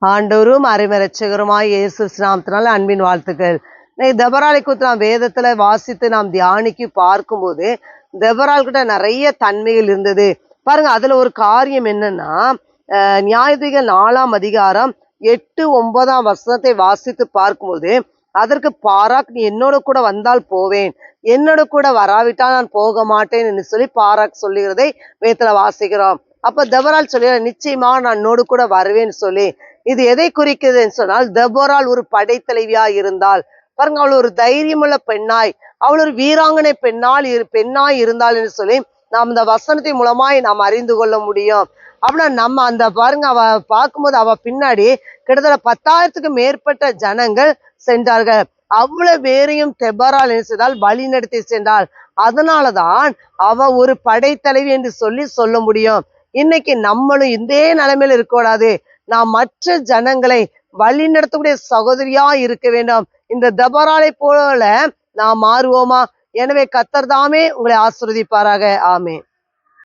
ஆண்டவரும் அருமை இயேசு நாமத்தினால அன்பின் வாழ்த்துக்கள். தெபொராளை குறித்து நாம் வேதத்துல வாசித்து நாம் தியானிக்கு பார்க்கும்போது தெபொராள் கிட்ட நிறைய தன்மைகள் இருந்தது. பாருங்க, அதுல ஒரு காரியம் என்னன்னா, நியாயாதிபதிகள் 4ஆம் அதிகாரம் 8-9 வசனத்தை வாசித்து பார்க்கும்போது, அதற்கு பாராக், நீ என்னோட கூட வந்தால் போவேன், என்னோட கூட வராவிட்டால் நான் போக மாட்டேன் என்று சொல்லி பாராக் சொல்லுகிறதை வேதத்துல வாசிக்கிறோம். அப்ப தெபொராள் சொல்லி, நிச்சயமா நான் என்னோடு கூட வருவேன்னு சொல்லி. இது எதை குறிக்குதுன்னு சொன்னால், தெபொராள் ஒரு படைத்தலைவியா இருந்தால். பாருங்க, அவள் ஒரு தைரியமுள்ள பெண்ணாய், அவள் ஒரு வீராங்கனை பெண்ணாய் இருந்தாள் என்று சொல்லி நாம் இந்த வசனத்தின் மூலமாய் நாம் அறிந்து கொள்ள முடியும். அப்படின்னா நம்ம அந்த பாருங்க, அவ பார்க்கும்போது அவ பின்னாடி கிட்டத்தட்ட 10,000க்கு மேற்பட்ட ஜனங்கள் சென்றார்கள். அவ்வளவு பேரையும் தெபொராள் என்ன செய்தால், வழி நடத்தி சென்றாள். அதனாலதான் அவ ஒரு படைத்தலைவி என்று சொல்ல முடியும். இன்னைக்கு நம்மளும் இதே நிலைமையில இருக்கக்கூடாது. நாம் மற்ற ஜனங்களை வழி நடத்தக்கூடிய சகோதரியா இருக்க வேண்டும். இந்த தெபொராளை போல நாம் மாறுவோமா? எனவே கர்த்தர் தாமே உங்களை ஆசீர்வதிப்பாராக. ஆமென்.